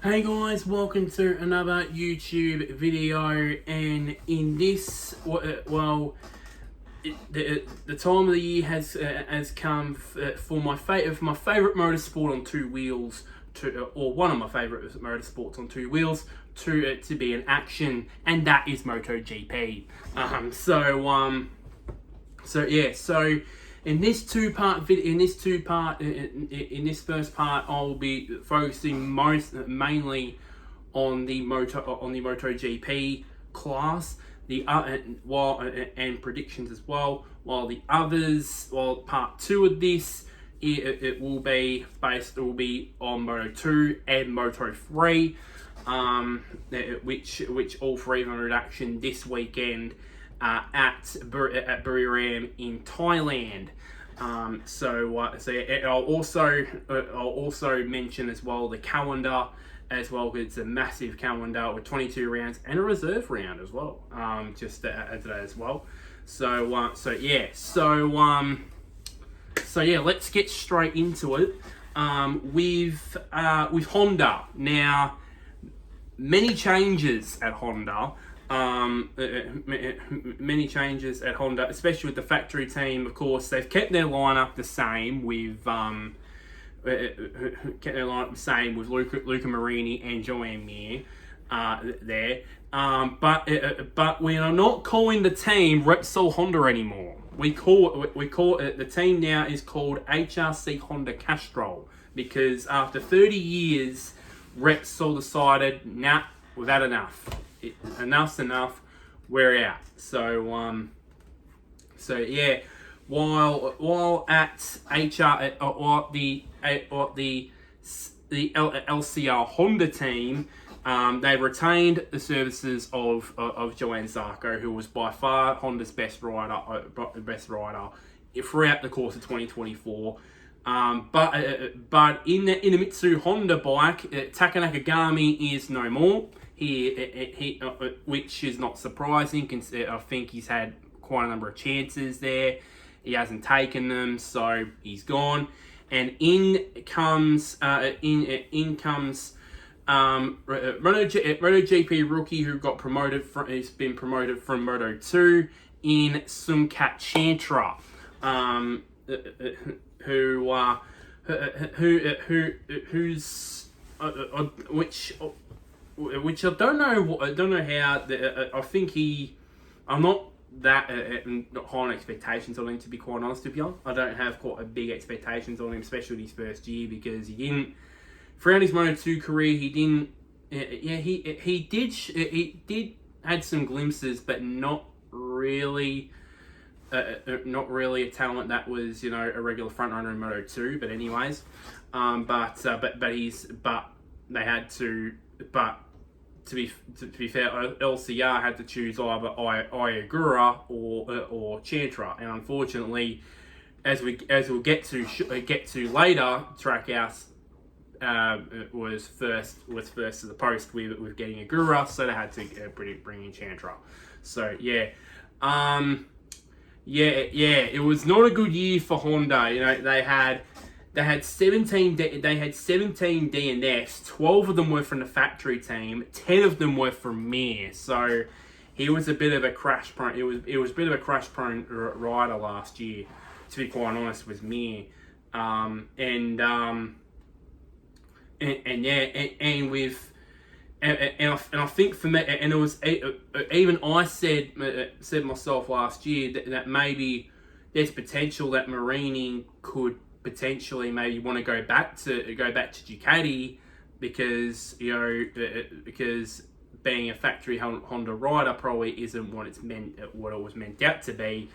Hey guys, welcome to another YouTube video, and in this, the time of the year has come for my favorite motorsport on two wheels, or one of my favorite motorsports on two wheels to be in action, and that is MotoGP. So in this two-part video, in this first part, I will be focusing mainly on the MotoGP class, and predictions as well. While part two of this, it will be on Moto2 and Moto3, which all three of them are in action this weekend at Buriram in Thailand. I'll also mention as well the calendar as well, because it's a massive calendar with 22 rounds and a reserve round as well. Just to add to that as well. Let's get straight into it. With Honda now. Many changes at Honda. Especially with the factory team. Of course, they've kept their lineup the same with Luca Marini and Joan Mir there. But we are not calling the team Repsol Honda anymore. We call it the team now is called HRC Honda Castrol, because after 30 years, Repsol decided, nah, we've had enough. Enough's enough. We're out. While at the LCR Honda team, they retained the services of Johann Zarco, who was by far Honda's best rider throughout the course of 2024. But in the Mitsu Honda bike, Taka Nakagami is no more. He which is not surprising. I think he's had quite a number of chances there. He hasn't taken them, so he's gone. And in comes MotoGP rookie who got promoted has been promoted from Moto2 in Sumkat Chantra. Which I don't know. I don't know how. I think I'm not that not high on expectations on him, to be quite honest with you. I don't have quite a big expectations on him, especially his first year, because he didn't. Throughout his Moto2 career, he didn't. He did had some glimpses, but not really. Not really a talent that was, a regular front runner in Moto2. But anyways, to be fair, LCR had to choose either Iagura or Chantra, and unfortunately, as we'll get to later, Trackhouse was first to the post with getting Agura, so they had to bring in Chantra. So it was not a good year for Honda. They had 17 DNFs. 12 of them were from the factory team. 10 of them were from Mir. So he was a bit of a crash prone. It was a bit of a crash prone rider last year, to be quite honest, with Mir. I think for me, and it was even I said myself last year that maybe there's potential that Marini could potentially maybe want to go back to Ducati, because because being a factory Honda rider probably isn't what it was meant out to be,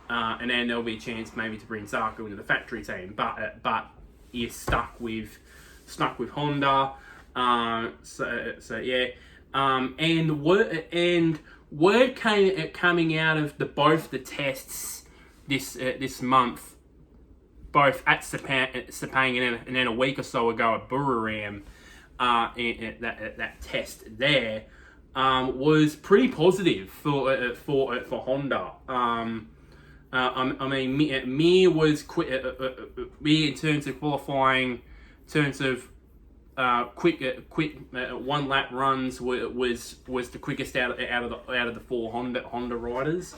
and then there'll be a chance maybe to bring Zarco into the factory team, but he's stuck with Honda. Word coming out of both the tests this month, both at Sepang and then a week or so ago at Buriram, that test there was pretty positive for Honda. Mir was in terms of qualifying, in terms of quick one lap runs was the quickest out of the four Honda riders.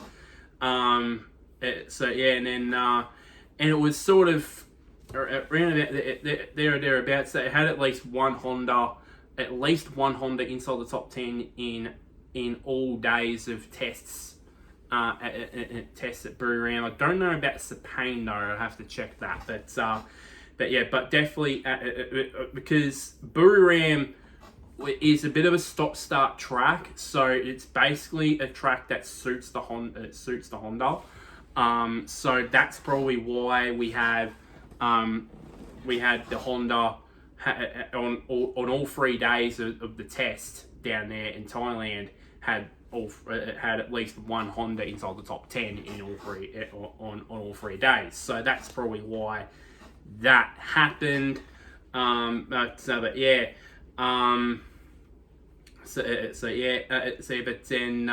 So yeah, and then and it was sort of around about there or thereabouts. So it had at least one Honda inside the top 10 in all days of tests. Tests at Buriram. I don't know about Sepang though. I have to check that. But definitely because Buriram is a bit of a stop-start track, so it's basically a track that suits the Honda. So that's probably why we had the Honda on all 3 days of the test down there in Thailand had at least one Honda inside the top 10 in on all 3 days. So that's probably why that happened. But then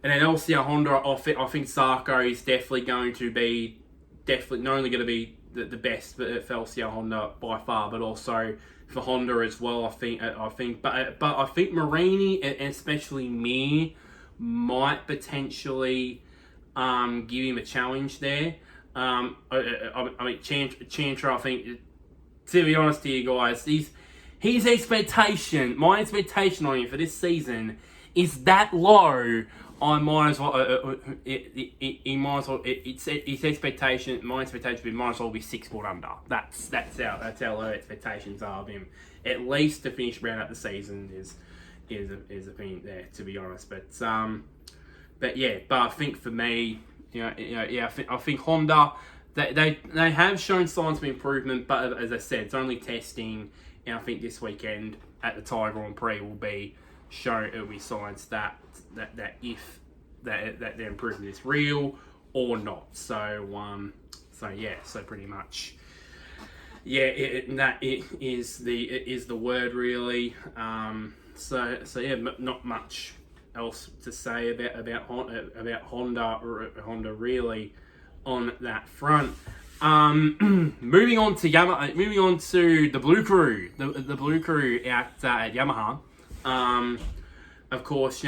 and then also Honda, I think Sarko is definitely not only going to be the best for LCR Honda by far, but also for Honda as well. I think, but I think Marini and especially Mir might potentially give him a challenge there. I mean, Chantra, I think, to be honest to you guys, his expectation, my expectation on him for this season is that low. I might as well. He might as well. His expectation. My expectation might as well be 6 foot under. That's how low expectations are of him. At least to finish round out the season is a thing there, to be honest. But I think for me, I think Honda, they have shown signs of improvement, but as I said, it's only testing, and I think this weekend at the Thai Grand Prix will be signs that their improvement is real or not. So pretty much, it is the word really. Not much else to say about Honda really on that front. Moving on to the Blue Crew, the Blue Crew at Yamaha. Of course,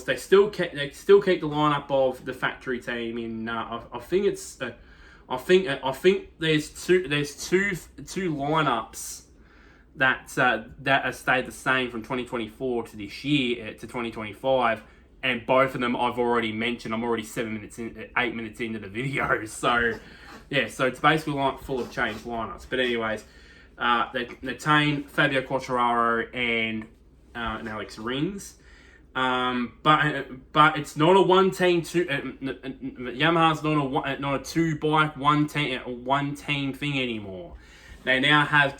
they still keep the lineup of the factory team in. I think there's two lineups that have stayed the same from 2024 to this year to 2025, and both of them I've already mentioned. I'm already 8 minutes into the video, so it's basically full of changed lineups. But anyways, they retain Fabio Quartararo and Alex Rins. But it's not a one team Yamaha's not a 2 bike one team thing anymore. They now have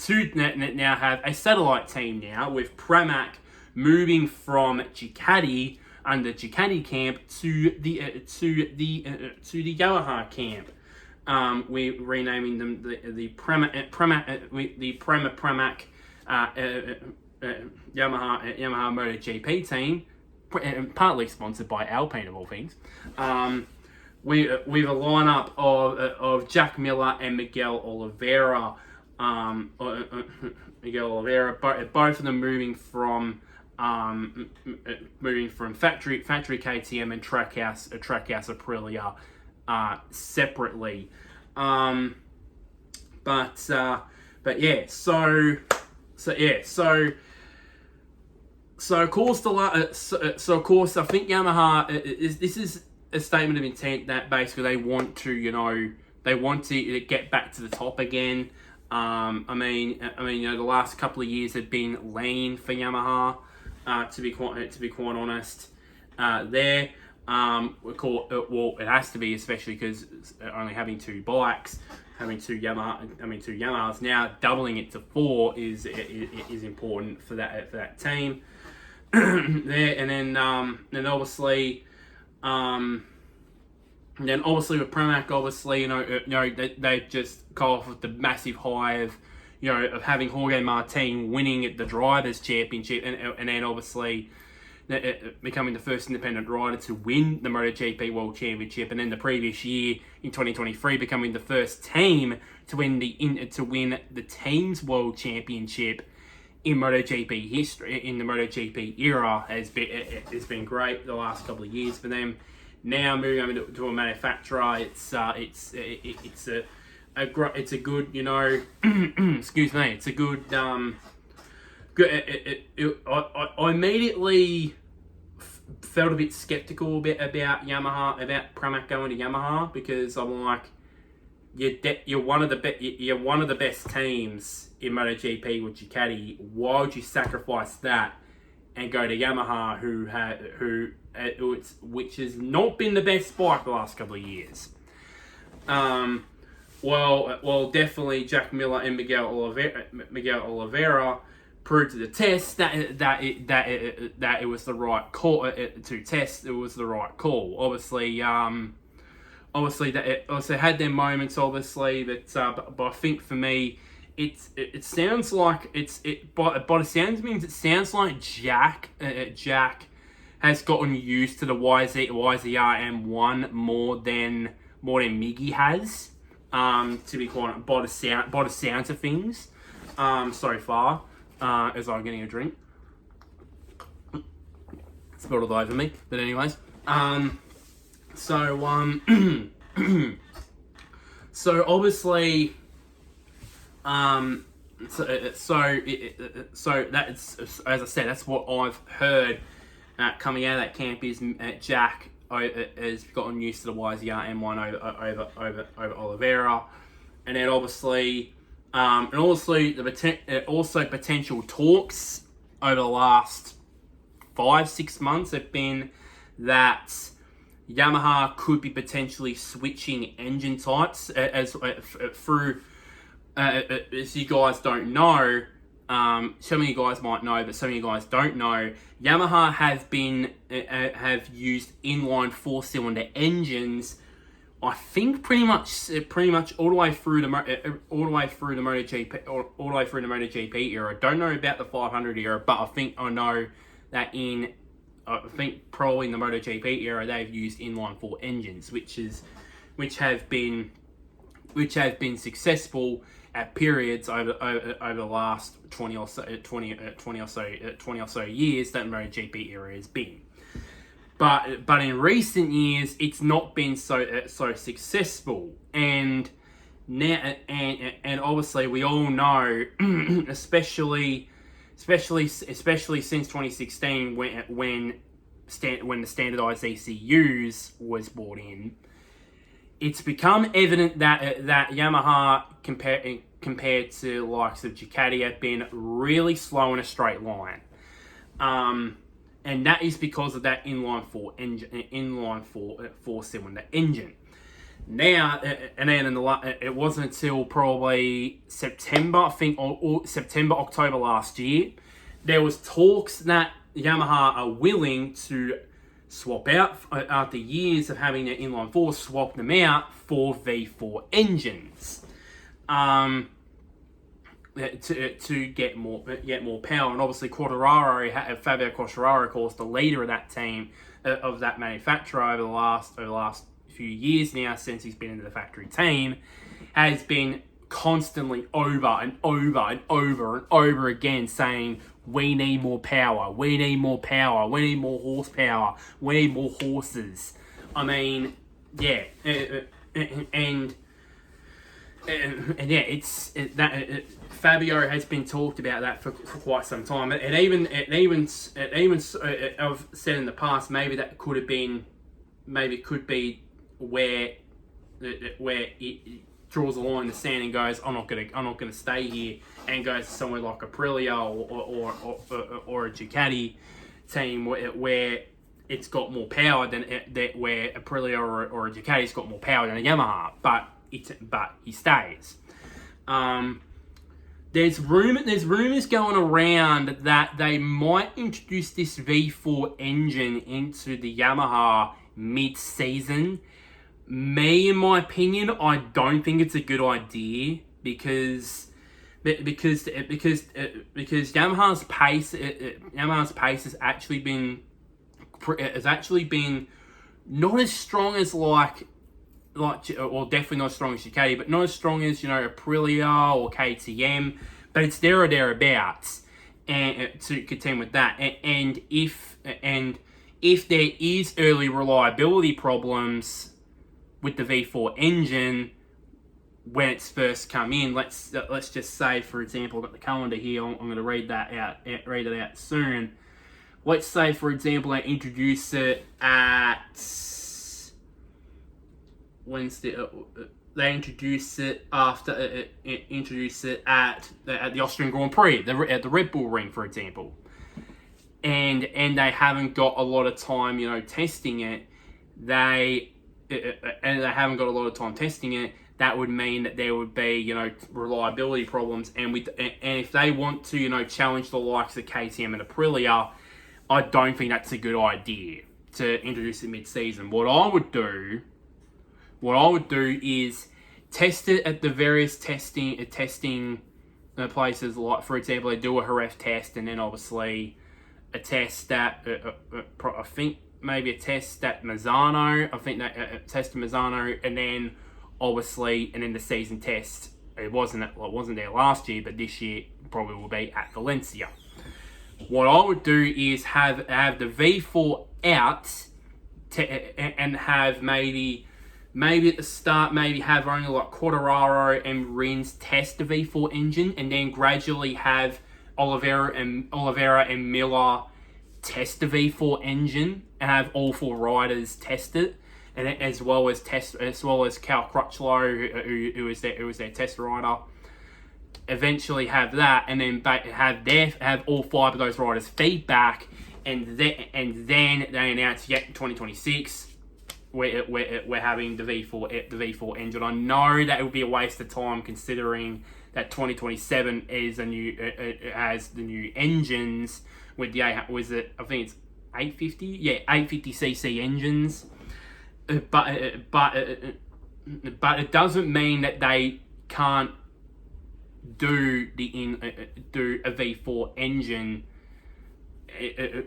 a satellite team now, with Pramac moving from Ducati under Ducati camp to the Yamaha camp. We're renaming them the Pramac Yamaha MotoGP team, partly sponsored by Alpine of all things. With a lineup of Jack Miller and Miguel Oliveira. Both of them moving from factory KTM and Trackhouse Aprilia separately. So of course I think Yamaha this is a statement of intent that basically they want to get back to the top again. The last couple of years have been lean for Yamaha, to be quite honest. It has to be, especially because only having 2 bikes, having two Yamahas now, doubling it to 4 is important for that team. There, and then obviously with Pramac, obviously, they just go off with the massive high of having Jorge Martin winning at the Drivers' Championship, and then obviously, becoming the first independent rider to win the MotoGP World Championship, and then the previous year in 2023 becoming the first team to win the Teams World Championship in MotoGP history, in the MotoGP era, has been great the last couple of years for them. Now moving over to a manufacturer, it's a good, you know, excuse me, it's a good. I immediately felt a bit skeptical about Yamaha, about Pramac going to Yamaha, because I'm like, you're one of the best teams in MotoGP with Ducati. Why would you sacrifice that and go to Yamaha, which has not been the best bike the last couple of years? Well, definitely Jack Miller and Miguel Oliveira proved to the test that it was the right call to test. It was the right call. Obviously, that also had their moments. Obviously, but I think for me, it sounds like by the sounds means it sounds like Jack has gotten used to the YZR M1 more than Miggy has. To be quite by the sounds of things, so far, as I'm getting a drink, spilled all over me. But anyways, so obviously, so that's, as I said, that's what I've heard coming out of that camp is Jack has gotten used to the YZR M1 over Oliveira, and then obviously the potential talks over the last 5-6 months have been that Yamaha could be potentially switching engine types as you guys don't know. Some of you guys might know, but some of you guys don't know. Yamaha have used inline 4-cylinder engines. I think pretty much all the way through the MotoGP era. I don't know about the 500 era, but I know that probably in the MotoGP era they've used inline 4 engines, which have been successful at periods over the last 20 or so years that MotoGP era has been. But in recent years, it's not been so successful, and now and obviously we all know, especially since 2016 when the standardized ECUs was brought in, it's become evident that Yamaha compared to likes of Ducati have been really slow in a straight line. And that is because of that inline 4-cylinder engine. Now, and then it wasn't until probably September, I think, or October last year, there was talks that Yamaha are willing to swap out, after years of having their inline 4, swap them out for V4 engines. To get more power, and obviously Fabio Quartararo, of course, the leader of that team, of that manufacturer over the last few years now, since he's been in the factory team, has been constantly over and over again saying, we need more power, we need more power, we need more horsepower, we need more horses. I mean, yeah, and Fabio has been talked about that for quite some time. I've said in the past, maybe that could have been, maybe it could be where it draws a line in the sand and goes, I'm not gonna stay here, and goes to somewhere like Aprilia or a Ducati team where it's got more power than where Aprilia or a Ducati's got more power than a Yamaha, but he stays. There's rumors going around that they might introduce this V4 engine into the Yamaha mid-season. Me, in my opinion, I don't think it's a good idea because Yamaha's pace has actually been has actually been not as strong as like, well, definitely not as strong as Ducati, but not as strong as, Aprilia or KTM, but it's there or thereabouts, and to contend with that. And if there is early reliability problems with the V4 engine when it's first come in, let's just say, for example, I've got the calendar here. I'm going to read it out soon. Let's say, for example, they introduce it at Wednesday. They introduce it after introduce it at the Austrian Grand Prix, at the Red Bull Ring, for example, and they haven't got a lot of time, testing it. They haven't got a lot of time testing it. That would mean that there would be, reliability problems, and if they want to, challenge the likes of KTM and Aprilia, I don't think that's a good idea to introduce it mid-season. What I would do is test it at the various testing places. Like, for example, they do a Jerez test, and then obviously a test at I think maybe a test at Misano. I think that a test at Misano, and then obviously, and then the season test. It wasn't there last year, but this year probably will be at Valencia. What I would do is have the V4 out and have maybe at the start, maybe have only like Quartararo and Rins test the V4 engine, and then gradually have Oliveira and Miller test the V4 engine, and have all 4 riders test it, and as well as Cal Crutchlow, who was their test rider. Eventually have that, and then have all 5 of those riders feedback, and then they announce, 2026 we're having the V4 engine. I know that it would be a waste of time, considering that 2027 is has the new engines with the I think it's 850cc engines, but it doesn't mean that they can't do a V4 engine.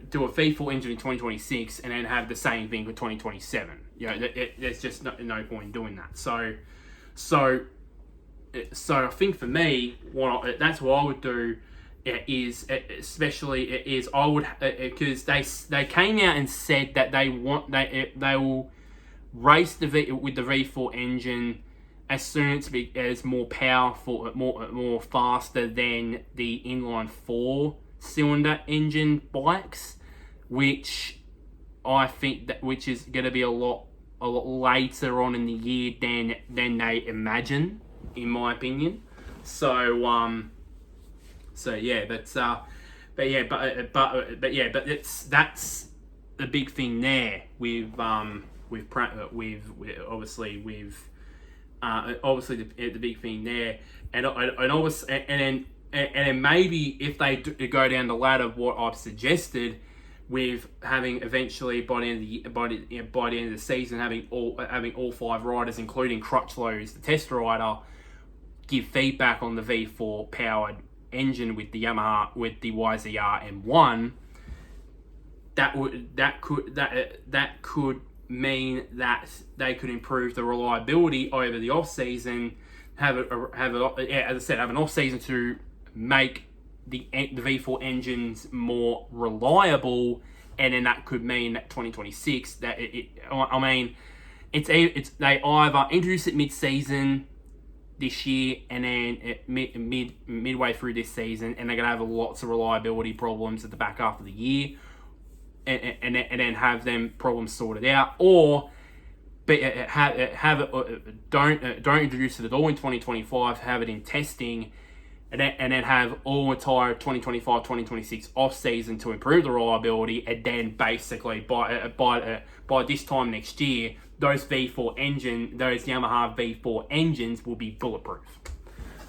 Do a V4 engine in 2026 and then have the same thing for 2027. There's just no point in doing that. So I think for me, that's what I would do. Is I would, because they came out and said that they will race with the V4 engine as soon as more powerful, more faster than the inline 4-cylinder engine bikes, which I think which is going to be a lot later on in the year than they imagine, in my opinion. So yeah, that's but that's the big thing there with obviously the big thing there, and obviously, and then maybe if they go down the ladder of what I've suggested, with having eventually by the end of the season having all 5 riders, including Crutchlow as the test rider, give feedback on the V4 powered engine with the Yamaha, with the YZR M1, that could mean that they could improve the reliability over the off season. Have an off season to make the V4 engines more reliable, and then that could mean that 2026 they either introduce it mid-season this year, and then midway through this season, and they're gonna have lots of reliability problems at the back half of the year, and then have them problems sorted out, or but don't introduce it at all in 2025. Have it in testing, and then have all entire 2025, 2026 off season to improve the reliability, and then basically by this time next year, those Yamaha V4 engines will be bulletproof.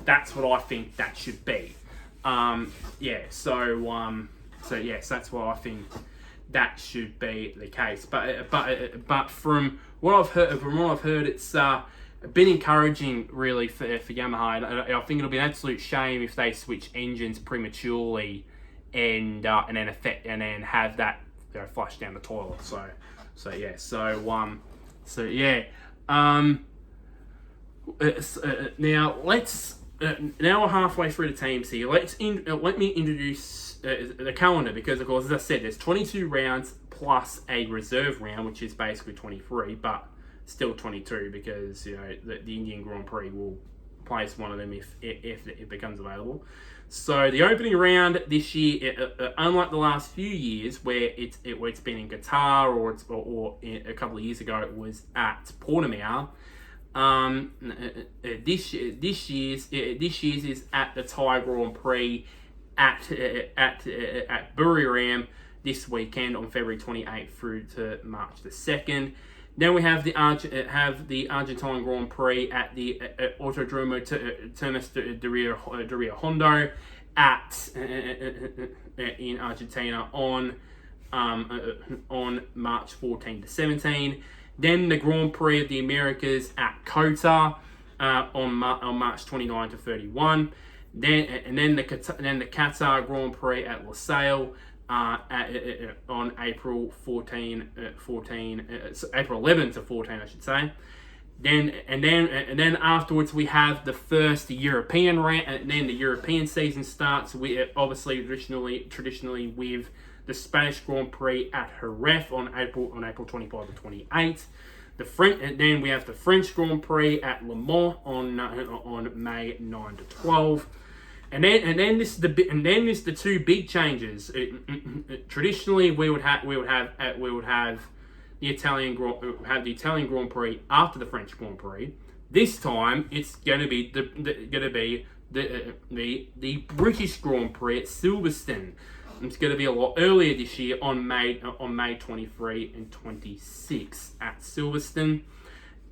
That's what I think that should be. So yes, that's what I think that should be the case. But from what I've heard, it's been encouraging really for Yamaha. I think it'll be an absolute shame if they switch engines prematurely and then have that flush down the toilet. So yeah. Now let's. Now we're halfway through the teams here. Let me introduce the calendar, because of course, as I said, there's 22 rounds plus a reserve round, which is basically 23, but still 22 because the Indian Grand Prix will place one of them if it becomes available. So the opening round this year, unlike the last few years where it's been in Qatar or a couple of years ago it was at Portimao. This year's is at the Thai Grand Prix at Buriram this weekend on February 28th through to March the 2nd. Then we have the Argentine Grand Prix at the Autodromo Termas de Rio Hondo in Argentina on March 14 to 17. Then the Grand Prix of the Americas at Kota on March 29 to 31. Then the Qatar Grand Prix at Losail on April 11 to 14, I should say. Then afterwards we have the first European round, and then the European season starts. We obviously traditionally with the Spanish Grand Prix at Jerez on April 25 to 28. Then we have the French Grand Prix at Le Mans on May 9 to 12. And then this is the two big changes. Traditionally, we would have the Italian Grand Prix after the French Grand Prix. This time, it's going to be the British Grand Prix at Silverstone. It's going to be a lot earlier this year on May 23 and 26 at Silverstone,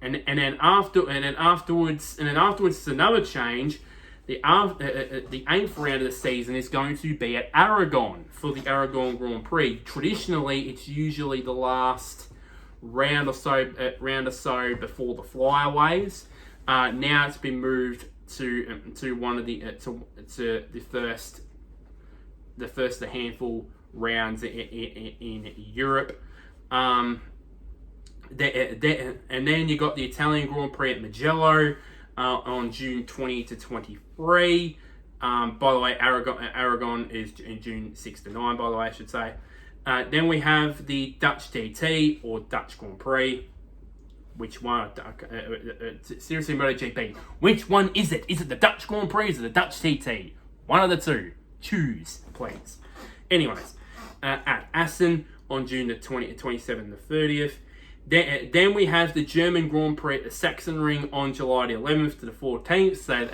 and then afterwards there's another change. The 8th round of the season is going to be at Aragon for the Aragon Grand Prix. Traditionally, it's usually the last round or so before the flyaways. Now it's been moved to one of the first handful rounds in Europe. And then you got the Italian Grand Prix at Mugello on June 20 to 23. By the way, Aragon is in June 6 to 9, by the way, I should say. Then we have the Dutch TT, or Dutch Grand Prix. Which one? Seriously, MotoGP. Which one is it? Is it the Dutch Grand Prix or is it the Dutch TT? One of the two. Choose, please. Anyways, at Assen on June the 27th to 30th. Then we have the German Grand Prix at the Sachsenring on July the 11th to the 14th. So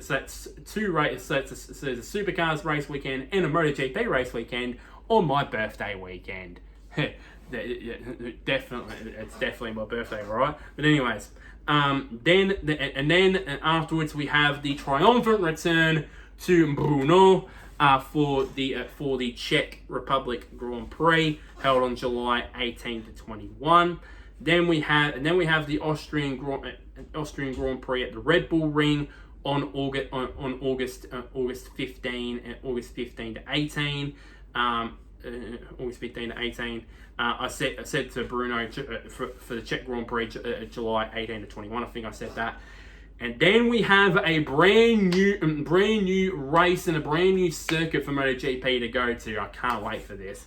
that's two races. So there's a Supercars race weekend and a MotoGP race weekend on my birthday weekend. Definitely my birthday, all right? But anyways, then afterwards we have the triumphant return to Brno for the Czech Republic Grand Prix held on July 18 to 21. Then we have the Austrian Grand Prix at the Red Bull Ring on August 15 to 18. August 15 to 18. I said to Bruno for the Czech Grand Prix July 18 to 21. I think I said that. And then we have a brand new race and a brand new circuit for MotoGP to go to. I can't wait for this.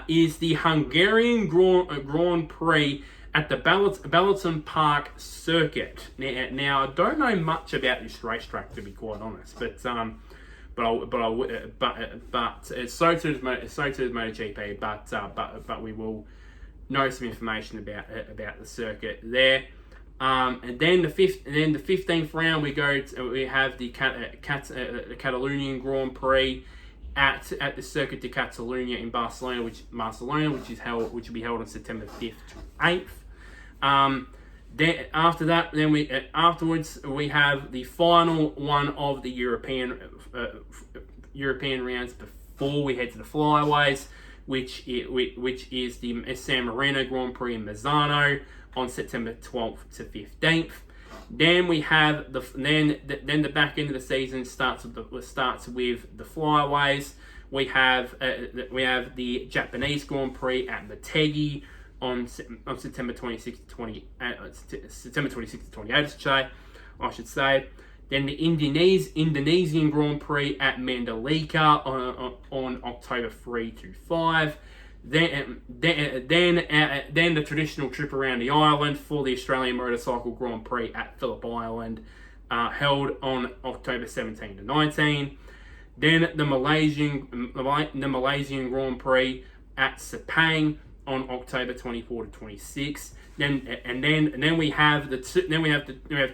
Is the Hungarian Grand Prix at the Balaton Park circuit. Now I don't know much about this racetrack, to be quite honest, but so too does MotoGP. But we will know some information about the circuit there. And then the 15th round we have the Catalonian Grand Prix at the Circuit de Catalunya in Barcelona, which will be held on September 5th to 8th. Then after that, afterwards we have the final one of the European rounds before we head to the flyaways, which is the San Marino Grand Prix in Misano on September 12th to 15th. Then we have then the back end of the season starts with the flyaways. We have the Japanese Grand Prix at Motegi on September 26th to 28th, I should say. Then the Indonesian Grand Prix at Mandalika on October 3 to 5. Then the traditional trip around the island for the Australian Motorcycle Grand Prix at Phillip Island, held on October 17 to 19. Then the Malaysian Grand Prix at Sepang on October 24 to 26. Then we have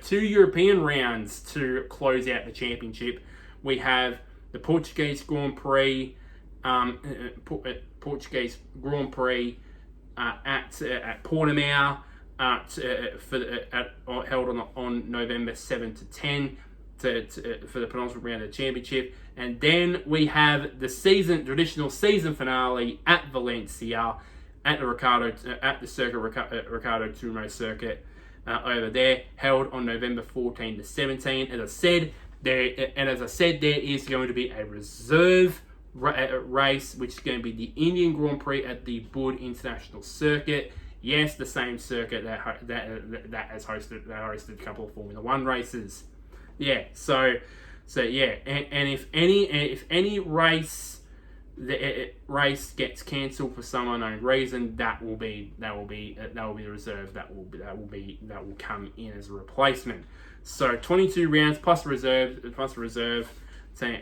two European rounds to close out the championship. We have the Portuguese Grand Prix, at Portimao, held on November 7 to 10 for the penultimate round of the championship. And then we have the traditional season finale at Valencia, at the Ricardo Tumo circuit over there, held on November 14 to 17. As I said, there is going to be a reserve race, which is going to be the Indian Grand Prix at the Bud International Circuit. Yes, the same circuit that has hosted a couple of Formula One races. Yeah, so yeah, and if any race gets cancelled for some unknown reason, that will be the reserve that will come in as a replacement. So 22 rounds plus reserve. So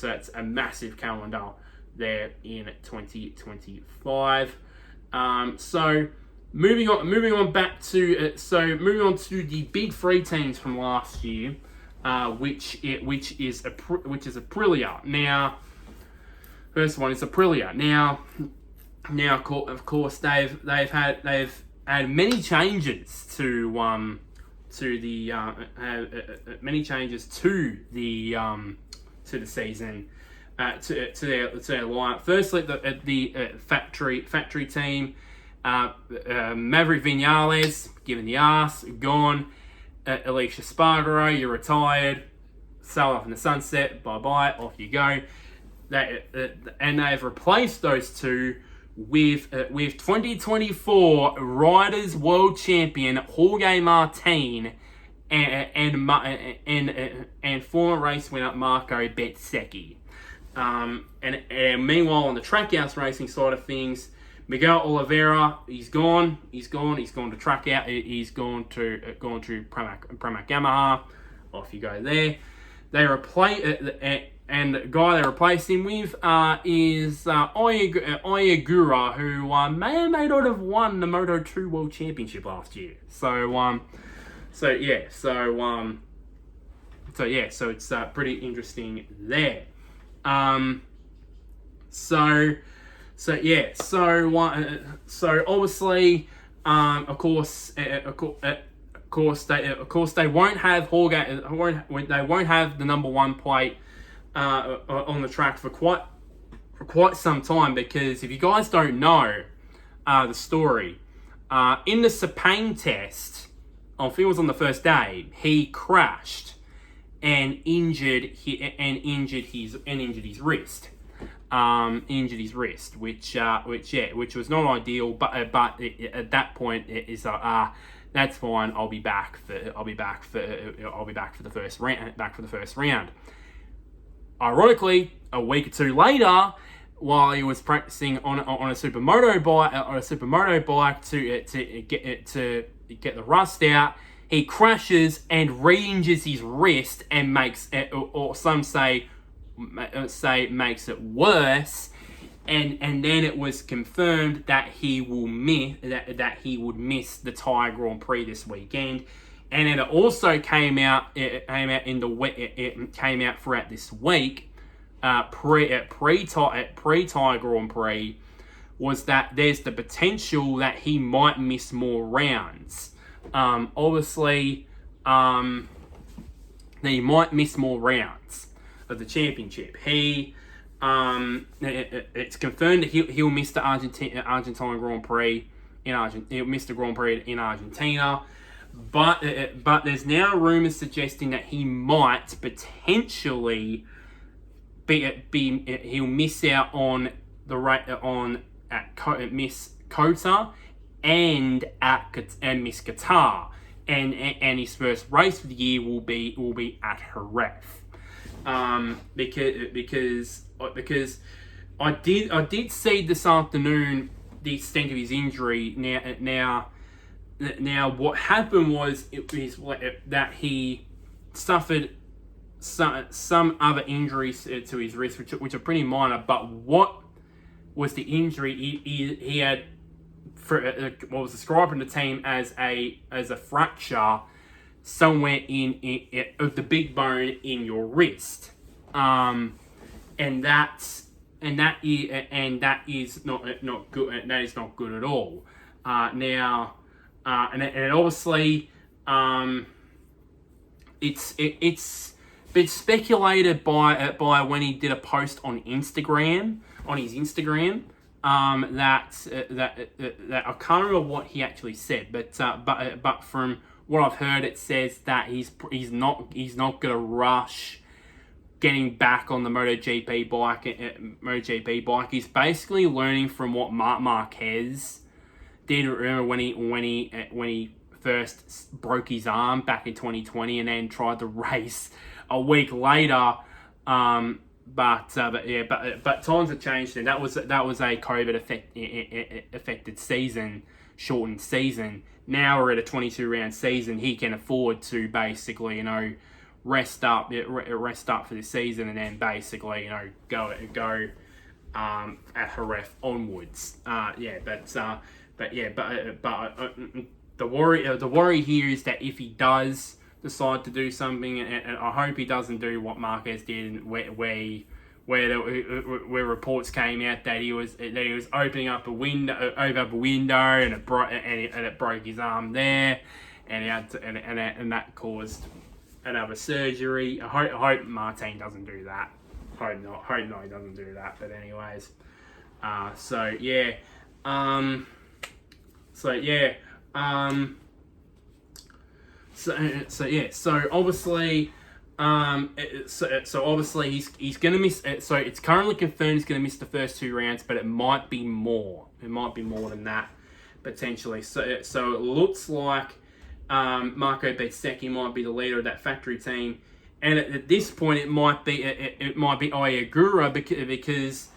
that's a massive calendar there in 2025. So moving on to the big three teams from last year, which is Aprilia. Now, first one is Aprilia. Now, of course, they've had many changes to the season, to their lineup. Firstly, the factory team, Maverick Vinales given the arse, gone. Alicia Spargaro, you're retired. Sail off in the sunset. Bye bye. Off you go. And they've replaced those two with 2024 Riders World Champion Jorge Martin and former race winner Marco Bezzecchi. And meanwhile, on the Trackhouse racing side of things, Miguel Oliveira, he's gone to Trackhouse. He's gone to Pramac Yamaha. Off you go there. They replace and the guy they replaced him with is Oyagura, who may or may not have won the Moto2 World Championship last year. So it's pretty interesting there. So obviously, of course, they won't have Jorge. They won't have the number one plate on the track for quite some time, because if you guys don't know the story, in the Sepang test, I think it was on the first day, he crashed and injured his wrist. Which was not ideal, but at that point it is that's fine. I'll be back for the first round. Ironically, a week or two later, while he was practicing on a supermoto bike to get the rust out, he crashes and re-injures his wrist and makes, or some say makes it worse, and then it was confirmed that he would miss the Thai Grand Prix this weekend. And then it also came out throughout this week, pre-Thai Grand Prix, was that there's the potential that he might miss more rounds. Obviously, that he might miss more rounds of the championship. It's confirmed that he'll miss the Argentine Grand Prix he'll miss the Grand Prix in Argentina. but there's now rumours suggesting that he might potentially he'll miss out on the rate at Miss Kota and Miss Qatar, and his first race of the year will be at Jerez. Because I did see this afternoon the extent of his injury. Now what happened was that he suffered some other injuries to his wrist, which are pretty minor. But what was the injury? He had what was described in the team as a fracture somewhere in of the big bone in your wrist, and that is not good. That is not good at all. And obviously, it's been speculated by when he did a post on his Instagram, that I can't remember what he actually said, but from what I've heard, it says that he's not gonna rush getting back on the MotoGP bike. He's basically learning from what Marc Marquez did. Remember when he first broke his arm back in 2020 and then tried to race a week later. But times have changed, and that was a COVID affected season, shortened season. Now we're at a 22 round season. He can afford to basically, rest up for the season, and then basically, go at Jerez onwards. The worry here is that if he does decide to do something, and I hope he doesn't do what Marquez did, where reports came out that he was opening up a window, and it broke his arm there, and he had to, and that caused another surgery. I hope Martin doesn't do that. Hope not he doesn't do that. But anyways, so obviously, obviously he's gonna miss. So it's currently confirmed he's gonna miss the first 2 rounds, but it might be more. It might be more than that potentially. So it looks like Marco Bezzecchi might be the leader of that factory team, and at this point it might be Oyagura because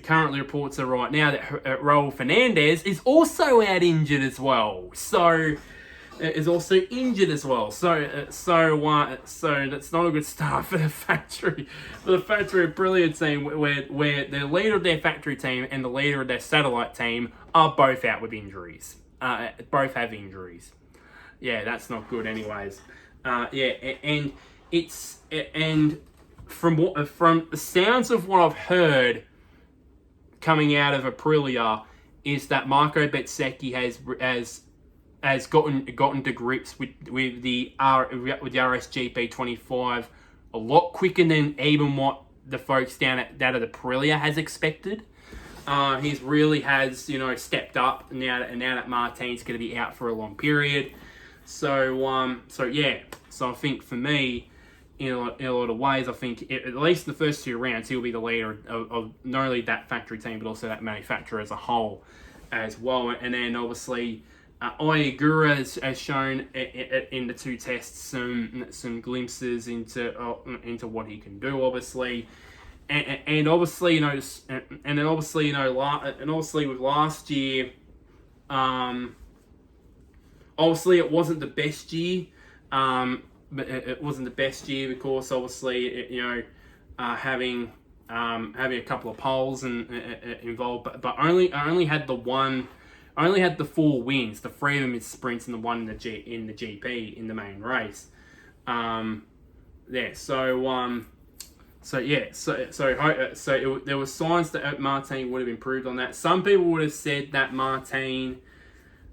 currently reports are right now that Raul Fernandez is also out injured as well. So is also injured as well. So that's not a good start for the factory brilliant team, where the leader of their factory team and the leader of their satellite team are both out with injuries. Both have injuries. Yeah, that's not good. Anyways, and from the sounds of what I've heard coming out of Aprilia is that Marco Bezzecchi has gotten to grips with the RSGP 25 a lot quicker than even what the folks down at Aprilia has expected. He's really has stepped up now that Martin's going to be out for a long period. So I think for me, in a lot of ways, I think at least in the first 2 rounds he'll be the leader of not only that factory team but also that manufacturer as a whole as well. And then obviously Oyagura has shown in the 2 tests some glimpses into what he can do, obviously, and obviously with last year, obviously it wasn't the best year, but it wasn't the best year because obviously having a couple of poles and involved, but only had the 4 wins, the 3 of them in sprints and the 1 in the GP in the main race. There were signs that Martin would have improved on that. Some people would have said that Martin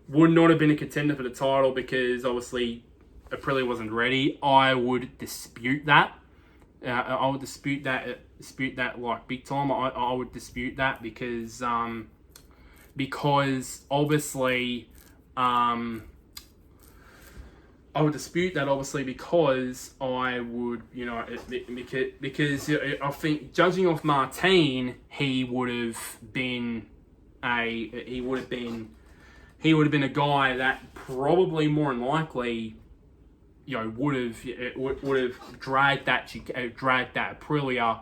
would not have been a contender for the title because obviously Aprilia wasn't ready. I would dispute that. I would dispute that like big time. I would dispute that because obviously I would dispute that, obviously, because I would, because I think, judging off Martin, he would have been a guy that probably more than likely, would have dragged that Aprilia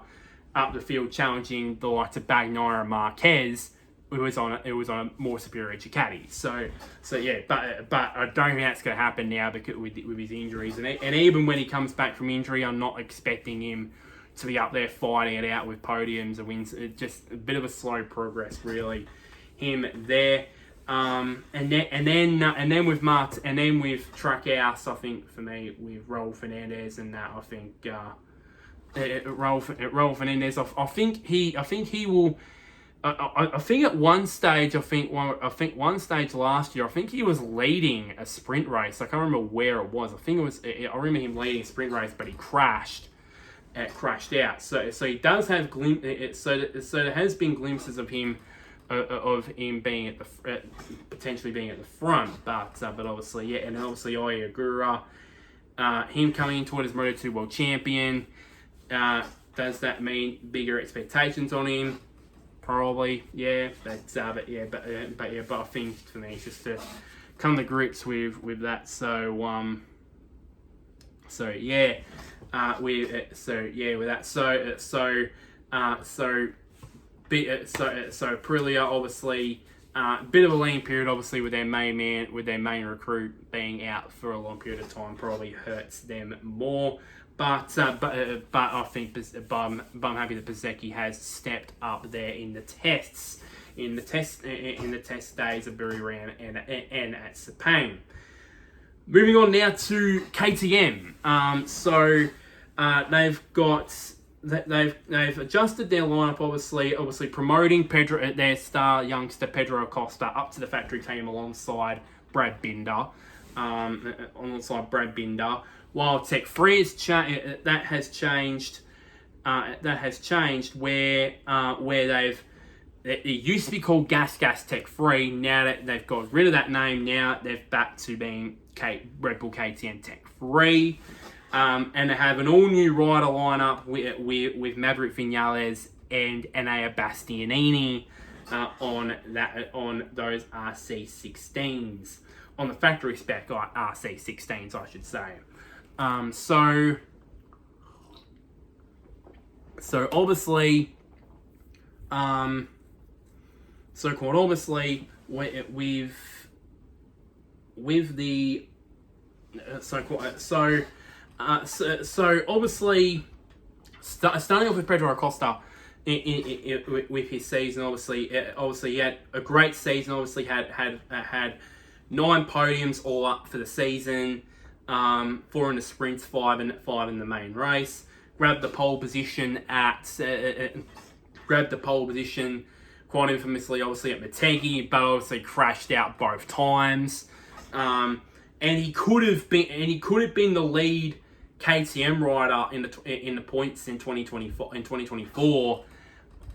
up the field, challenging the likes of Bagnaia and Marquez. It was on a more superior Ducati. So yeah, but I don't think that's going to happen now because with his injuries, and even when he comes back from injury, I'm not expecting him to be up there fighting it out with podiums and wins. It's just a bit of a slow progress, really. Him there, and then with Trackhouse, I think for me with Raul Fernandez and that, I think Raul Fernandez, I think he will. I think at one stage, one stage last year, I think he was leading a sprint race. I can't remember where it was. I remember him leading a sprint race, but he crashed out. So he does have so there has been glimpses of him being at the potentially being at the front, but obviously, yeah, and obviously Oya Gura, him coming into it as Moto2 World Champion. Does that mean bigger expectations on him? Probably, yeah, but I think for me it's just to come to grips with that. So with that. So Aprilia, obviously, bit of a lean period, obviously, with their main recruit being out for a long period of time, probably hurts them more. But I think I'm happy that PECCO has stepped up there in the test days of Buriram and at Sepang. Moving on now to KTM. They've adjusted their lineup, obviously promoting their star youngster Pedro Acosta up to the factory team alongside Brad Binder. While Tech 3 has changed where it used to be called Gas Tech 3. Now that they've got rid of that name, now they're back to being Red Bull KTM Tech 3. And they have an all-new rider lineup with Maverick Vinales and Enea Bastianini on those RC16s. On the factory spec RC16s, I should say. So obviously, starting off with Pedro Acosta with his season, obviously he had a great season. Obviously had 9 podiums all up for the season. 4 in the sprints, 5 in the main race. Grabbed the pole position quite infamously, obviously at Motegi, but obviously crashed out both times. And he could have been the lead KTM rider in the points in 2024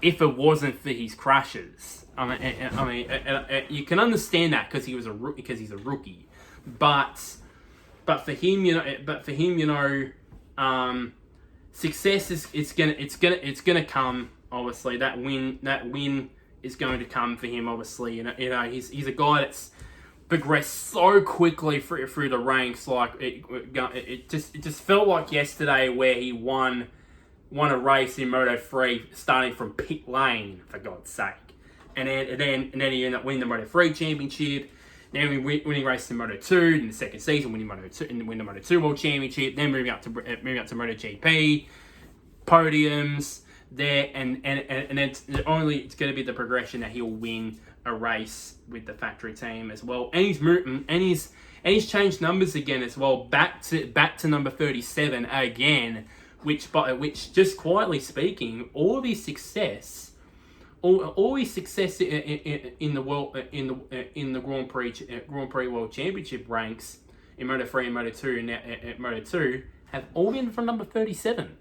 if it wasn't for his crashes. I mean, you can understand that because he's a rookie, but for him, success is gonna come. Obviously, that win is going to come for him. Obviously, he's a guy that's progressed so quickly through the ranks. Like it just felt like yesterday where he won a race in Moto3 starting from pit lane, for God's sake, and then he ended up winning the Moto3 championship. Then winning races in Moto2 in the second season, winning the Moto2 World Championship, then moving up to MotoGP, podiums there, and it's going to be the progression that he'll win a race with the factory team as well, and he's changed numbers again as well, back to number 37 again, which just quietly speaking, all his success in the Grand Prix World Championship ranks in Moto3 and Moto2 and at Moto2 have all been from number 37.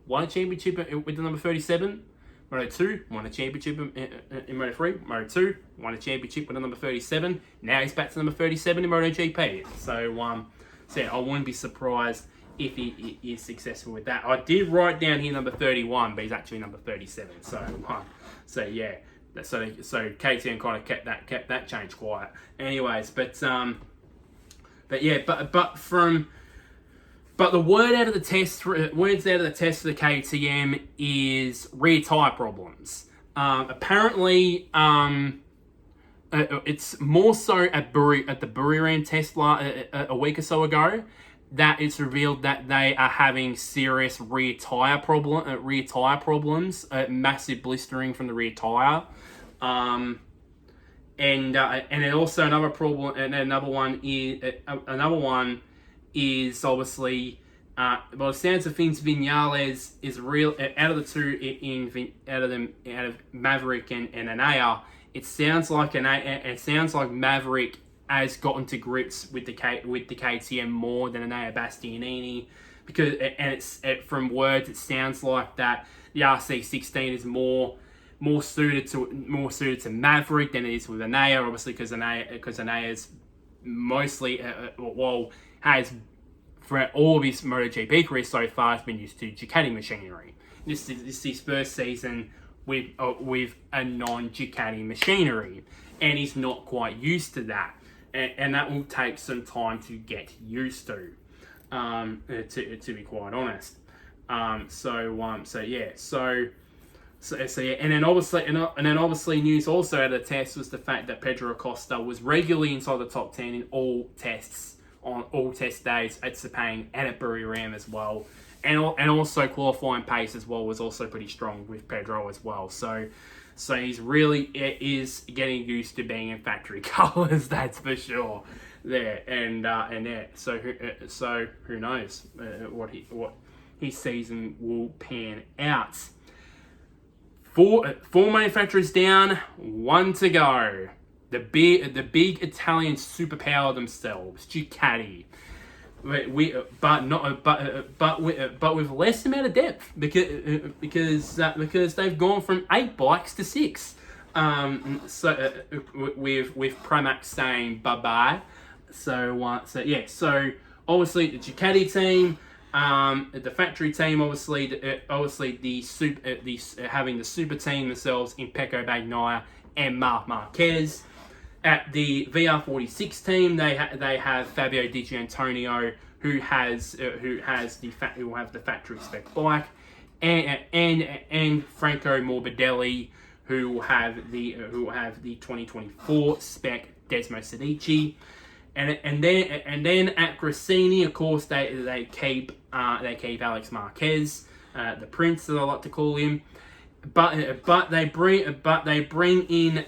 Won a championship with the number 37. Moto2 won a championship in Moto3. Moto2 won a championship with the number 37. Now he's back to number 37 in MotoGP. So yeah, I wouldn't be surprised if he is successful with that. I did write down here number 31, but he's actually number 37. So yeah, so KTM kind of kept that change quiet. Anyways, but the word out of the test, words out of the test for the KTM is rear tire problems. Apparently, it's more so at the Buriram test a week or so ago that it's revealed that they are having serious rear tire problems, massive blistering from the rear tire, and then also another problem, and another one is obviously. By the sounds of things, Vinales is real out of the two out of Maverick and Anaya. It sounds like Maverick has gotten to grips with the KTM more than Anaya Bastianini, from words it sounds like that the RC16 is more suited to Maverick than it is with Anaya, obviously because Anaya's mostly has for all of his MotoGP career so far has been used to Ducati machinery. This is his first season with a non-Ducati machinery, and he's not quite used to that, and that will take some time to get used to be quite honest. And then obviously news also out of the test was the fact that Pedro Acosta was regularly inside the top 10 in all tests on all test days at Sepang and at Buriram as well. And also qualifying pace as well was also pretty strong with Pedro as well. So he's really is getting used to being in factory colours, that's for sure. There and yeah. So who knows what his season will pan out. Four manufacturers down, one to go. The big Italian superpower themselves, Ducati. But with less amount of depth because they've gone from 8 bikes to 6. With Pramac saying bye bye. So obviously the Ducati team, the factory team, having the super team themselves in Pecco Bagnaia and Marc Marquez. At the VR46 team, they have Fabio Di Giannantonio, who will have the factory spec bike, and Franco Morbidelli, who will have the 2024 spec Desmo Sedici, and then at Gresini, of course, they keep Alex Marquez, the Prince, as I like to call him. But they bring in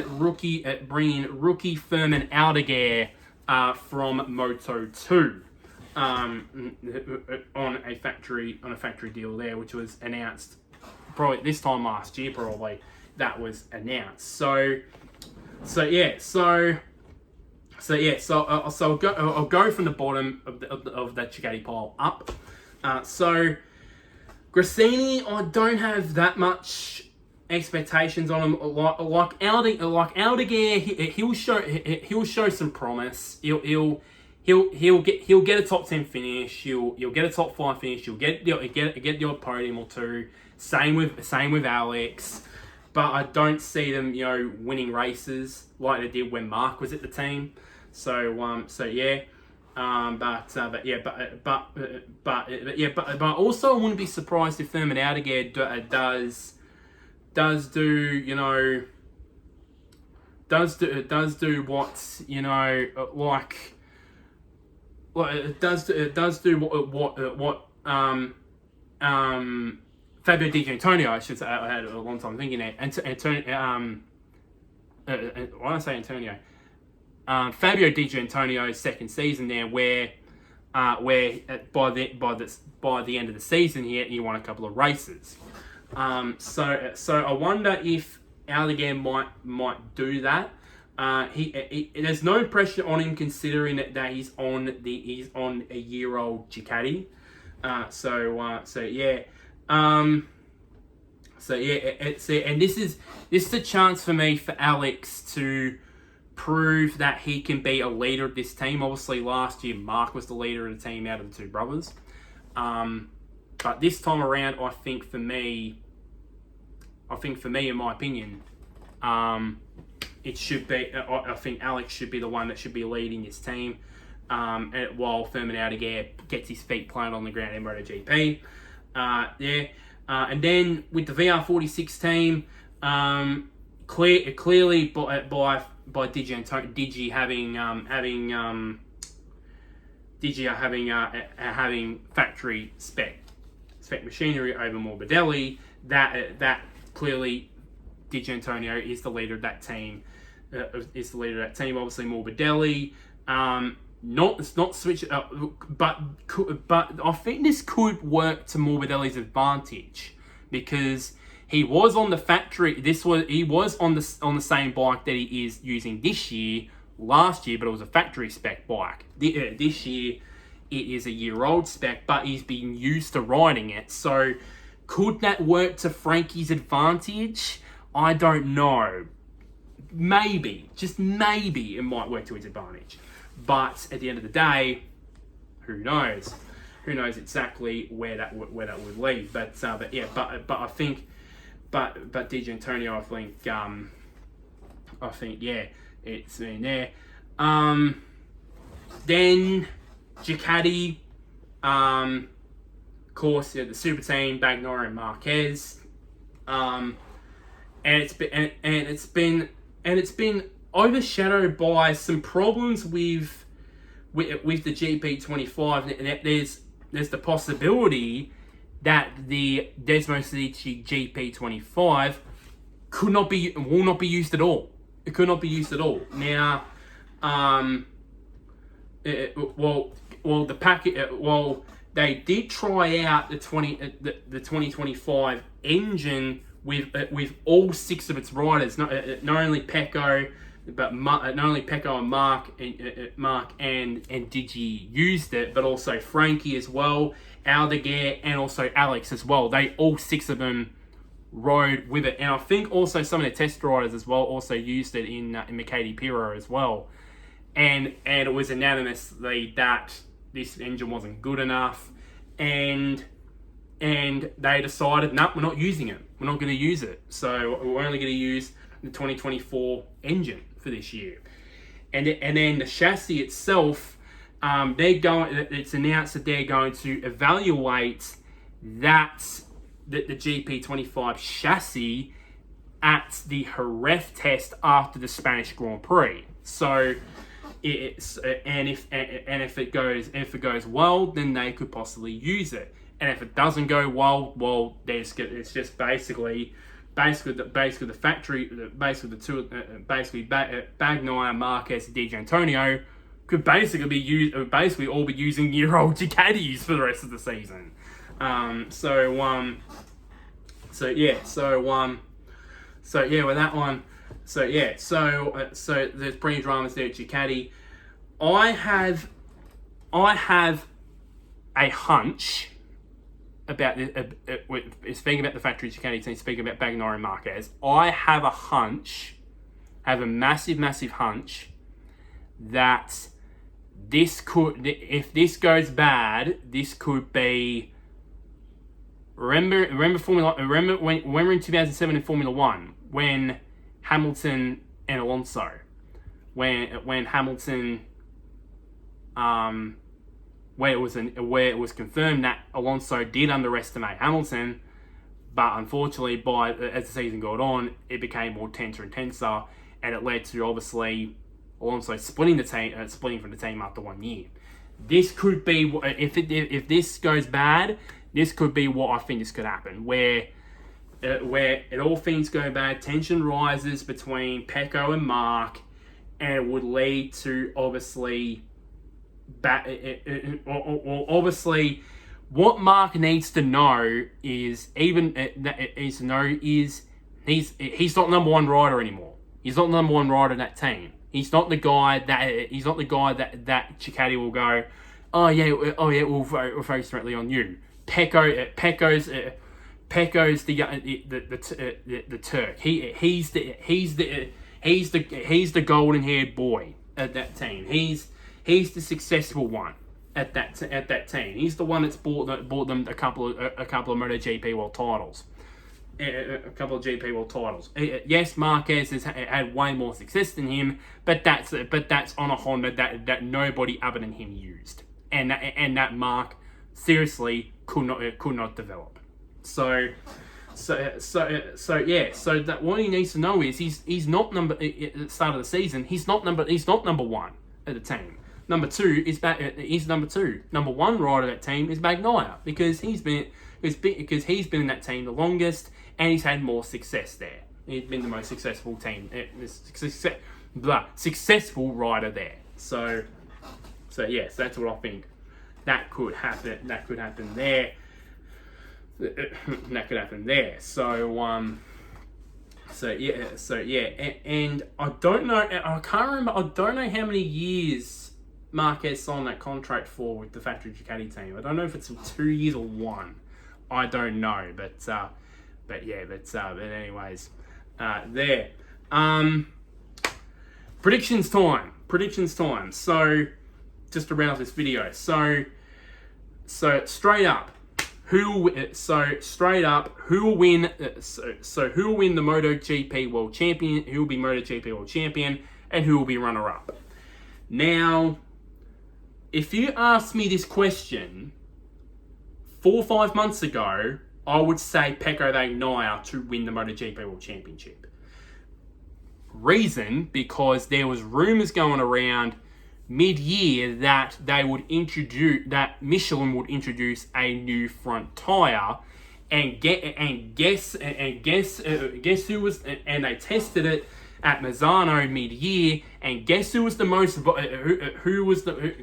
rookie Furman Aldeguer from Moto2 on a factory deal there, which was announced probably this time last year. Probably that was announced. So I'll go from the bottom of that Ducati pile up. Gresini, I don't have that much expectations on him. Like Aldeguer, he'll show some promise. He'll get a top 10 finish. He'll get a top 5 finish. He'll get the odd podium or two. Same with Alex, but I don't see them winning races like they did when Mark was at the team. But also I wouldn't be surprised if Furman Aldeguer does do what Fabio Di Giannantonio, I should say. I had a long time thinking that. Why did I say Antonio? Fabio Di Giannantonio's second season there, where by the end of the season he won a couple of races. So I wonder if Aldeguer might do that. There's no pressure on him considering that he's on a year-old Ducati. And this is a chance for me for Alex to prove that he can be a leader of this team. Obviously, last year Mark was the leader of the team out of the two brothers. But this time around, I think for me, in my opinion, it should be. I think Alex should be the one that should be leading this team, while Furman Aldeguer gets his feet planted on the ground in MotoGP. And then with the VR46 team, clearly by Digi having factory spec machinery over Morbidelli, that clearly Di Gianantonio is the leader of that team. Obviously Morbidelli, it's not switch, but I think this could work to Morbidelli's advantage, because he was on the factory. He was on the same bike that he is using this year. Last year, but it was a factory spec bike. This year, it is a year-old spec, but he's been used to riding it. So, could that work to Frankie's advantage? I don't know. Maybe, just maybe, it might work to his advantage. But at the end of the day, who knows? Who knows exactly where that would lead? But I think, but Di Gianantonio, I think, yeah. It's in there. Then Ducati, of course, the super team, Bagnaia and Marquez, and it's been overshadowed by some problems with the GP25. There's the possibility that the Desmos GP25 will not be used at all. It could not be used at all. Now, they did try out the 2025 engine with all six of its riders. Not only PECCO, but not only PECCO and Mark and Digi used it, but also Frankie as well, Aldeguer, and also Alex as well. They all six of them rode with it, and I think also some of the test riders as well also used it in Makati Piro as well, and it was unanimously that this engine wasn't good enough, and they decided, no, we're not using it. We're not going to use it. So we're only going to use the 2024 engine for this year, and then the chassis itself, it's announced that they're going to evaluate the GP25 chassis at the Jerez test after the Spanish Grand Prix. So if it goes well, then they could possibly use it. And if it doesn't go well, it's just basically the factory, Bagnaia, Marquez, Di Gianantonio could basically all be using year-old Ducatis for the rest of the season. So with that one, so there's pretty dramas there at Ducati. I have a hunch about speaking about the factory Ducati team, speaking about Bagnaia and Marquez. I have a massive hunch that if this goes bad, this could be. Remember when we're in 2007 in Formula One, when Hamilton and Alonso, when Hamilton, where it was confirmed that Alonso did underestimate Hamilton, but unfortunately, as the season got on, it became more tenser and tenser, and it led to obviously Alonso splitting from the team after 1 year. This could be, if this goes bad, this could be what I think this could happen, where all things go bad, tension rises between PECCO and Mark, and it would lead to obviously what Mark needs to know is he's not number one rider anymore. He's not the number one rider in that team. He's not the guy that Ducati will go, oh yeah, we'll focus directly on you. PECCO's the Turk. He's He's the golden-haired boy at that team. He's the successful one at that team. He's the one that's bought them a couple of MotoGP World titles. A couple of GP World titles. Yes, Marquez has had way more success than him, but that's on a Honda that nobody other than him used, and that Mark seriously could not develop. So that what he needs to know is he's not number at the start of the season. He's not number one at the team. Number two is he's number two. Number one rider of that team is Bagnaia because he's been in that team the longest and he's had more success there. He's been the most successful successful rider there. So yes, that's what I think. That could happen. That could happen there. That could happen there. So yeah, and I don't know. I can't remember. I don't know how many years Marquez signed that contract for with the factory Ducati team. I don't know if it's 2 years or 1. I don't know, but anyways, there. Predictions time. So just to round off this video. So straight up, who will win? Who will win the MotoGP World Champion? Who will be MotoGP World Champion? And who will be runner-up? Now, if you asked me this question 4 or 5 months ago, I would say PECCO Bagnaia to win the MotoGP World Championship. Reason, because there was rumours going around mid-year that Michelin would introduce a new front tyre, and guess who was, and they tested it at Mazzano mid-year, and guess who was the most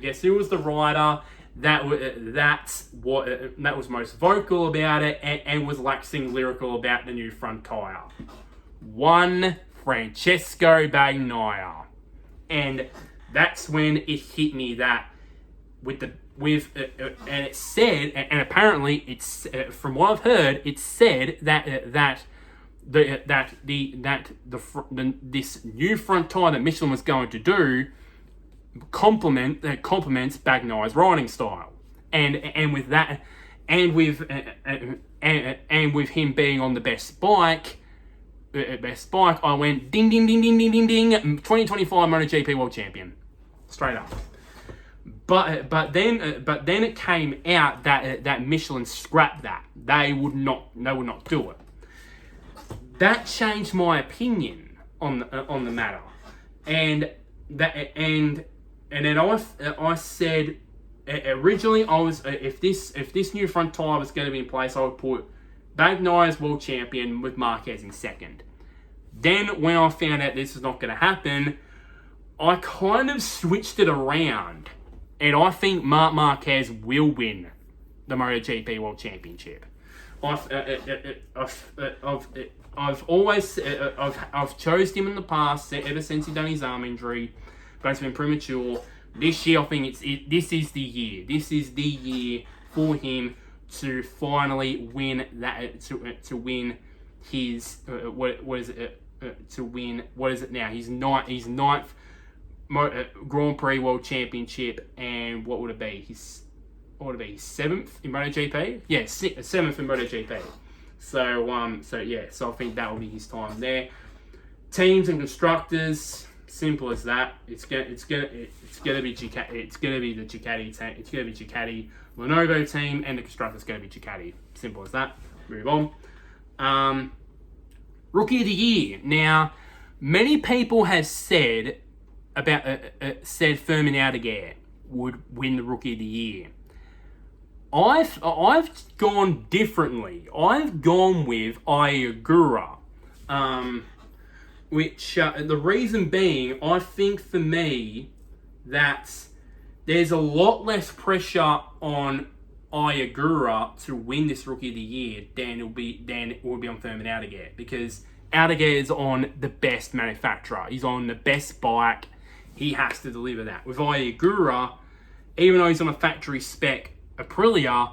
guess who was the rider that was most vocal about it and was waxing lyrical about the new front tyre? One Francesco Bagnaia. And that's when it hit me that and it said, and apparently it's from what I've heard, it said that this new front tyre that Michelin was going to do complements Bagnaia's riding style, and with that, and with him being on the best bike, I went ding ding ding ding ding ding ding. 2025 MotoGP World Champion, straight up. But then it came out that Michelin scrapped that. They would not do it. That changed my opinion on the matter, and then I said originally I was if this new front tyre was going to be in place, I would put Bagnaia as world champion with Marquez in second. Then when I found out this was not going to happen, I kind of switched it around, and I think Marc Marquez will win the MotoGP World Championship. I've chosen him in the past ever since he done his arm injury, but it's been premature. This year, I think this is the year. This is the year for him to finally win that. To win his what is it? To win what is it now? His ninth Grand Prix World Championship, and what would it be? His 7th in MotoGP? Yeah, 7th in MotoGP. So I think that will be his time there. Teams and constructors, simple as that. It's gonna be Ducati. It's gonna be the Ducati team. It's gonna be Ducati Lenovo team, and the constructor's gonna be Ducati. Simple as that. Move on. Rookie of the Year. Now, many people have said Fermin Aldeguer would win the Rookie of the Year. I've gone differently. I've gone with Ayagura, which the reason being, I think for me that there's a lot less pressure on Ayagura to win this Rookie of the Year than it will be on Fermin Aldeguer, because Aldeguer is on the best manufacturer. He's on the best bike. He has to deliver that. With Ayagura, even though he's on a factory spec Aprilia,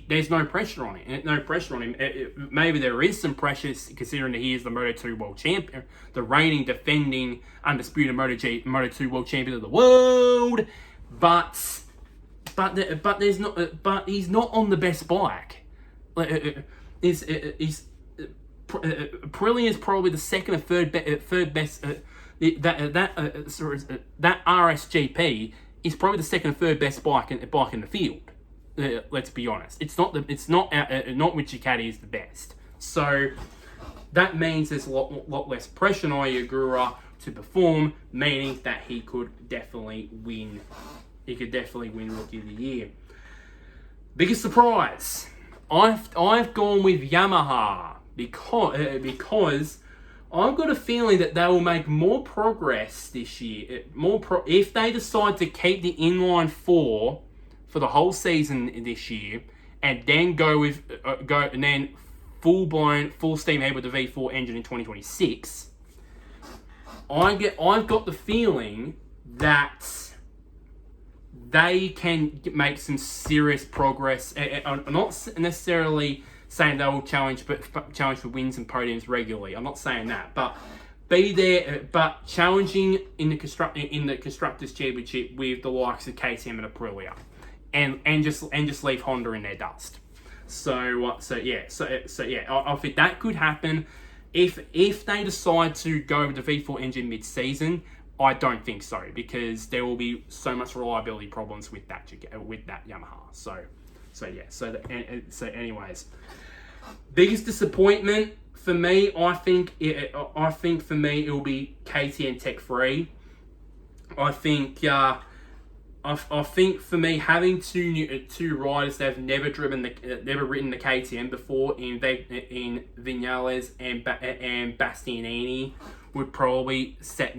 there's no pressure on it. No pressure on him. Maybe there is some pressure considering that he is the Moto2 world champion, the reigning, defending, undisputed Moto2 world champion of the world. But there's not. But he's not on the best bike. He's Pirelli is probably the second or third best. That RSGP is probably the second or third best bike in the field. Let's be honest. It's not which Ducati is the best. So that means there's a lot less pressure on Oyagura to perform, meaning that he could definitely win. He could definitely win Rookie of the Year. Biggest surprise. I've gone with Yamaha because I've got a feeling that they will make more progress this year. If they decide to keep the inline four for the whole season this year, and then go full steam ahead with the V4 engine in 2026. I've got the feeling that they can make some serious progress. I'm not necessarily saying they will challenge for wins and podiums regularly. I'm not saying that, but be there, but challenging in the constructors championship with the likes of KTM and Aprilia, and just leave Honda in their dust. So yeah, I think that could happen if they decide to go with the V4 engine mid-season. I don't think so, because there will be so much reliability problems with that Yamaha. So anyways, biggest disappointment for me, I think for me it will be KTM Tech 3. I think for me, having two riders that have never ridden the KTM before in Vinales and Bastianini would probably set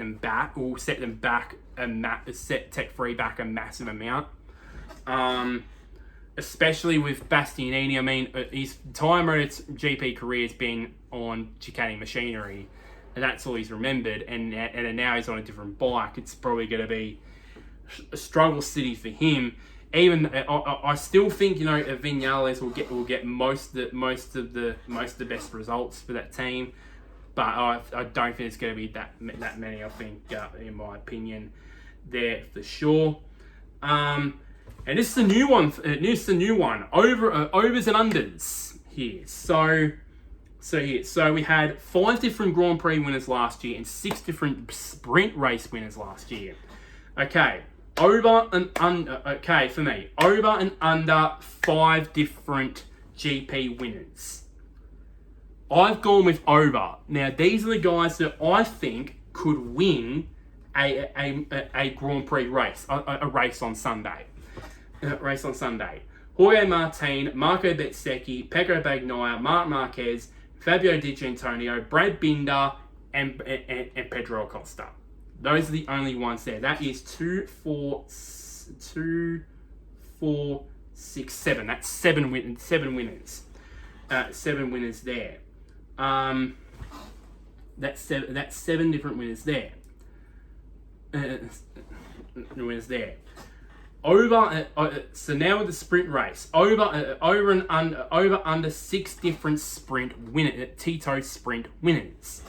Tech 3 back a massive amount. Especially with Bastianini. I mean, his entire MotoGP career has been on Ducati machinery, and that's all he's remembered. And now he's on a different bike. It's probably going to be a struggle city for him. Even I still think Vinales will get most of the best results for that team, but I don't think it's going to be that many. I think, in my opinion, there for sure. And this is the new one. Overs and unders here. So we had 5 different Grand Prix winners last year and 6 different sprint race winners last year. Okay, over and under. Okay, for me, over and under 5 different GP winners. I've gone with over. Now, these are the guys that I think could win a Grand Prix race, a race on Sunday. Jorge Martin, Marco Bezzecchi, Pecco Bagnaia, Marc Marquez, Fabio Di Giannantonio, Brad Binder, and Pedro Acosta. Those are the only ones there. That is 2, 4, 6, 7. That's 7 winners. 7 winners there. That's 7 different winners there. So now with the sprint race, over under 6 different Tito sprint winners.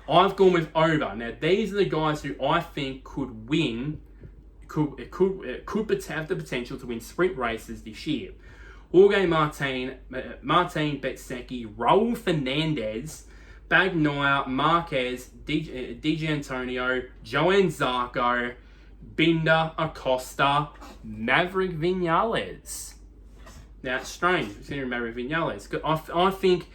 I've gone with over. Now these are the guys who I think could win, could have the potential to win sprint races this year. Jorge Martin, Bezzecchi, Raul Fernandez, Bagnaia, Marquez, Di Giannantonio, Johann Zarco, Binder, Acosta, Maverick Vinales. Now it's strange considering Maverick Vinales. I think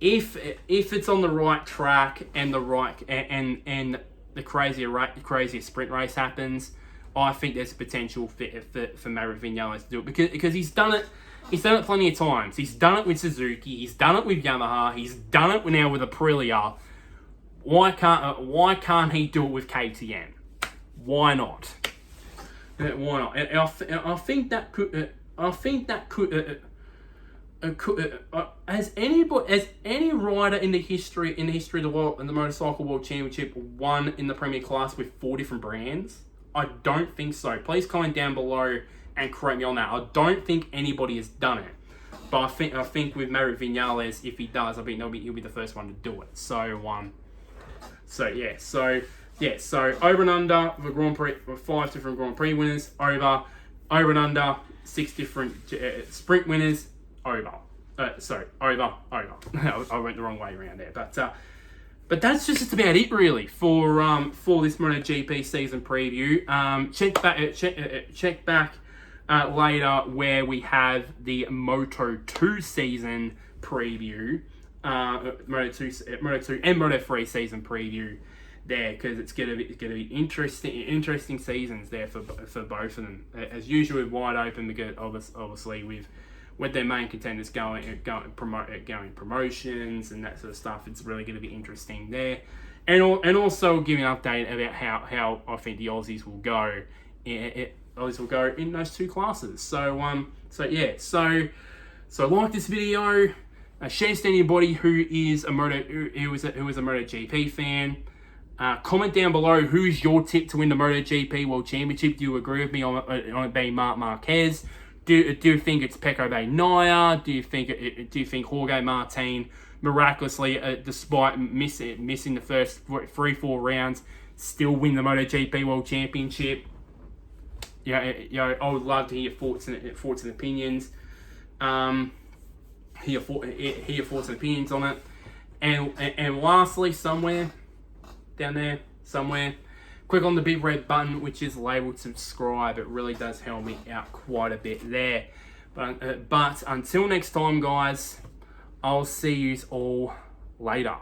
if it's on the right track and the crazier sprint race happens, I think there's potential for Maverick Vinales to do it because he's done it. He's done it plenty of times. He's done it with Suzuki. He's done it with Yamaha. He's done it now with Aprilia. Why can't he do it with KTM? Why not? Why not? And I think that could. Has any rider in the history of the world, in the Motorcycle World Championship, won in the Premier Class with 4 different brands? I don't think so. Please comment down below and correct me on that. I don't think anybody has done it. But I think with Maverick Vinales, if he does, I think he'll be the first one to do it. So over and under the Grand Prix, 5 different Grand Prix winners. Over and under 6 different sprint winners. Over. Over. I went the wrong way around there, but that's just about it really for this MotoGP season preview. Check back later where we have the Moto2 season preview, Moto2 and Moto3 season preview there, because it's gonna be interesting seasons there for both of them. As usual, wide open because obviously with their main contenders going promotions and that sort of stuff, it's really going to be interesting there. And also give an update about how I think the Aussies will go. Aussies will go in those 2 classes. So like this video, share to anybody who is a MotoGP fan. Comment down below who's your tip to win the MotoGP World Championship. Do you agree with me on it being Marc Marquez? Do you think it's Pecco Bagnaia? Do you think Jorge Martin miraculously, despite missing the first 3-4 rounds, still win the MotoGP World Championship? I would love to hear thoughts and opinions. Hear thoughts and opinions on it. And lastly, somewhere down there, click on the big red button, which is labeled subscribe. It really does help me out quite a bit there. But until next time, guys, I'll see you all later.